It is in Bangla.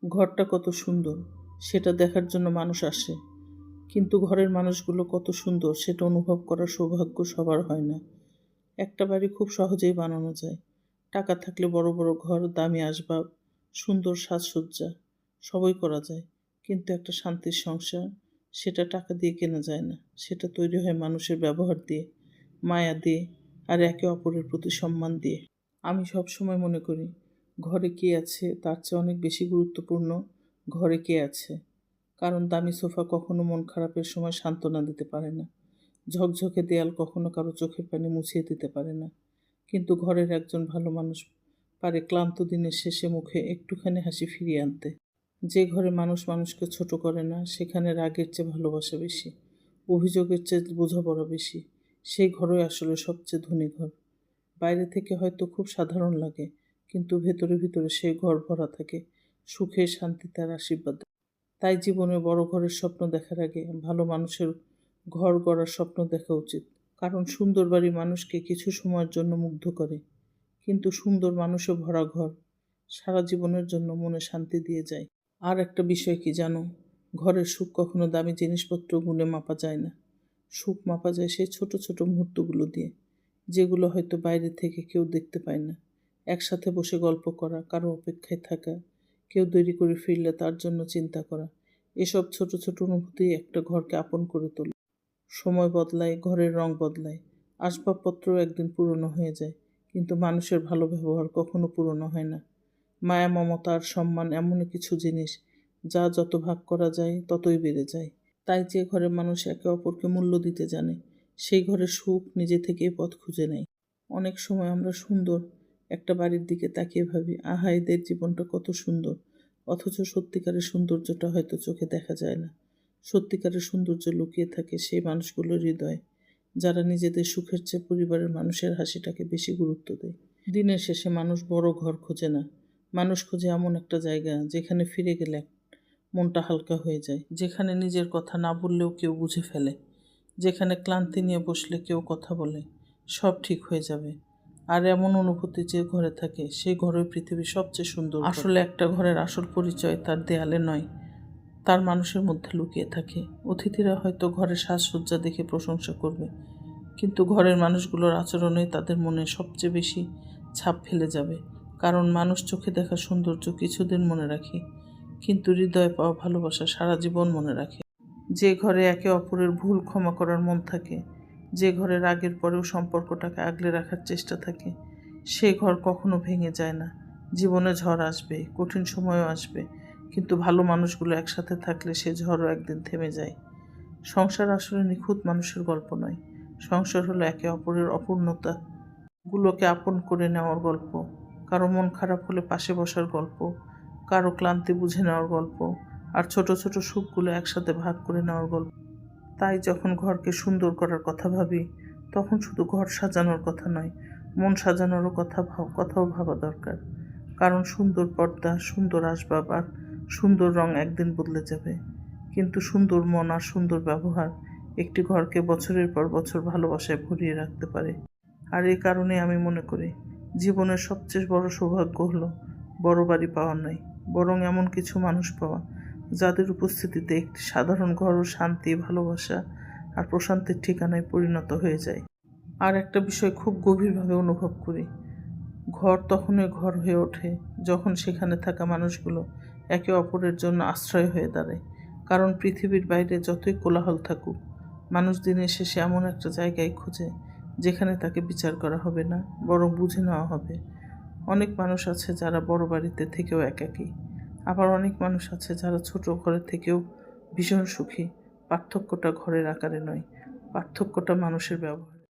ঘরটা কত সুন্দর সেটা দেখার জন্য মানুষ আসে, কিন্তু ঘরের মানুষগুলো কত সুন্দর সেটা অনুভব করার সৌভাগ্য সবার হয় না। একটা বাড়ি খুব সহজেই বানানো যায়। টাকা থাকলে বড় বড় ঘর, দামি আসবাব, সুন্দর সাজসজ্জা সবই করা যায়। কিন্তু একটা শান্তির সংসার, সেটা টাকা দিয়ে কেনা যায় না। সেটা তৈরি হয় মানুষের ব্যবহার দিয়ে, মায়া দিয়ে, আর একে অপরের প্রতি সম্মান দিয়ে। আমি সবসময় মনে করি, ঘরে কে আছে তার চেয়ে অনেক বেশি গুরুত্বপূর্ণ ঘরে কে আছে। কারণ দামি সোফা কখনো মন খারাপের সময় সান্ত্বনা দিতে পারে না। ঝকঝকে দেয়াল কখনো কারো চোখের পানি মুছিয়ে দিতে পারে না। কিন্তু ঘরের একজন ভালো মানুষ পারে ক্লান্ত দিনের শেষে মুখে একটুখানি হাসি ফিরিয়ে আনতে। যে ঘরে মানুষ মানুষকে ছোট করে না, সেখানে রাগের চেয়ে ভালোবাসা বেশি, অভিযোগের চেয়ে বোঝাপড়া বেশি। সেই ঘরই আসলে সবচেয়ে ধনী ঘর। বাইরে থেকে হয়তো খুব সাধারণ লাগে, কিন্তু ভেতরে ভিতরে সেই ঘর ভরা থাকে সুখে, শান্তিতে আর আশীর্বাদে। তাই জীবনে বড় ঘরের স্বপ্ন দেখার আগে ভালো মানুষের ঘর গড়ার স্বপ্ন দেখা উচিত। কারণ সুন্দর বাড়ি মানুষকে কিছু সময়ের জন্য মুগ্ধ করে, কিন্তু সুন্দর মানুষে ভরা ঘর সারা জীবনের জন্য মনে শান্তি দিয়ে যায়। আর একটা বিষয় কি জানো, ঘরের সুখ কখনো দামি জিনিসপত্র গুণে মাপা যায় না। সুখ মাপা যায় সেই ছোট ছোট মুহূর্তগুলো দিয়ে, যেগুলো হয়তো বাইরে থেকে কেউ দেখতে পায় না। একসাথে বসে গল্প করা, কারো অপেক্ষায় থাকা, কেউ দেরি করে ফিরলে তার জন্য চিন্তা করা, এসব ছোট ছোট অনুভূতি একটা ঘরকে আপন করে তোলে। সময় বদলায়, ঘরের রং বদলায়, আসবাবপত্রও একদিন পুরনো হয়ে যায়, কিন্তু মানুষের ভালো ব্যবহার কখনো পুরনো হয় না। মায়া, মমতা আর সম্মান এমন কিছু জিনিস যা যত ভাগ করা যায় ততই বেড়ে যায়। তাই যে ঘরে মানুষ একে অপরকে মূল্য দিতে জানে, সেই ঘরে সুখ নিজে থেকেই পথ খুঁজে নেয়। অনেক সময় আমরা সুন্দর একটা বাড়ির দিকে তাকিয়ে ভাবি, আহা এদের জীবনটা কত সুন্দর, অথচ সত্যিকারের সৌন্দর্যটা হয়তো চোখে দেখা যায় না। সত্যিকারের সৌন্দর্য লুকিয়ে থাকে সেই মানুষগুলোর হৃদয়ে, যারা নিজেদের সুখের চেয়ে পরিবারের মানুষের হাসিটাকে বেশি গুরুত্ব দেয়। দিনের শেষে মানুষ বড় ঘর খোঁজে না, মানুষ খোঁজে এমন একটা জায়গা যেখানে ফিরে গেলে মনটা হালকা হয়ে যায়, যেখানে নিজের কথা না বললেও কেউ বুঝে ফেলে, যেখানে ক্লান্তি নিয়ে বসলে কেউ কথা বলে সব ঠিক হয়ে যাবে। আর এমন অনুভূতি যে ঘরে থাকে, সেই ঘরের পৃথিবীর সবচেয়ে সুন্দর। আসলে একটা ঘরের আসল পরিচয় তার দেয়ালে নয়, তার মানুষের মধ্যে লুকিয়ে থাকে। অতিথিরা হয়তো ঘরের সাজসজ্জা দেখে প্রশংসা করবে, কিন্তু ঘরের মানুষগুলোর আচরণে তাদের মনে সবচেয়ে বেশি ছাপ ফেলে যাবে। কারণ মানুষ চোখে দেখা সৌন্দর্য কিছুদিন মনে রাখে, কিন্তু হৃদয়ে পাওয়া ভালোবাসা সারা জীবন মনে রাখে। যে ঘরে একে অপরের ভুল ক্ষমা করার মন থাকে, যে ঘরে রাগের পরেও সম্পর্কটাকে আগলে রাখার চেষ্টা থাকে, সে ঘর কখনো ভেঙে যায় না। জীবনে ঝড় আসবে, কঠিন সময়ও আসবে, কিন্তু ভালো মানুষগুলো একসাথে থাকলে সে ঝড়ও একদিন থেমে যায়। সংসার আসলে নিখুঁত মানুষের গল্প নয়। সংসার হলো একে অপরের অপূর্ণতা গুলোকে আপন করে নেওয়ার গল্প। কারো মন খারাপ হলে পাশে বসার গল্প, কারো ক্লান্তি বুঝে নেওয়ার গল্প, আর ছোট ছোট সুখগুলো একসাথে ভাগ করে নেওয়ার গল্প। তাই যখন ঘরকে সুন্দর করার কথা ভাবি, তখন শুধু ঘর সাজানোর কথা নয়, মন সাজানোরও কথাও ভাবা দরকার। কারণ সুন্দর পর্দা, সুন্দর আসবাব আর সুন্দর রং একদিন বদলে যাবে, কিন্তু সুন্দর মন আর সুন্দর ব্যবহার একটি ঘরকে বছরের পর বছর ভালোবাসায় ভরিয়ে রাখতে পারে। আর এই কারণে আমি মনে করি, জীবনের সবচেয়ে বড় সৌভাগ্য হলো বড় বাড়ি পাওয়া নয়, বরং এমন কিছু মানুষ পাওয়া যাদের উপস্থিতিতে একটি সাধারণ ঘরও শান্তি, ভালোবাসা আর প্রশান্তির ঠিকানায় পরিণত হয়ে যায়। আর একটা বিষয় খুব গভীরভাবে অনুভব করি, ঘর তখনই ঘর হয়ে ওঠে যখন সেখানে থাকা মানুষগুলো একে অপরের জন্য আশ্রয় হয়ে দাঁড়ায়। কারণ পৃথিবীর বাইরে যতই কোলাহল থাকুক, মানুষ দিনের শেষে এমন একটা জায়গায় খোঁজে যেখানে তাকে বিচার করা হবে না, বরং বুঝে নেওয়া হবে। অনেক মানুষ আছে যারা বড় বাড়িতে থেকেও একাকী, আবার অনেক মানুষ আছে যারা ছোট ঘরে থেকেও ভীষণ সুখী। পার্থক্যটা ঘরের আকারে নয়, পার্থক্যটা মানুষের ব্যবহার।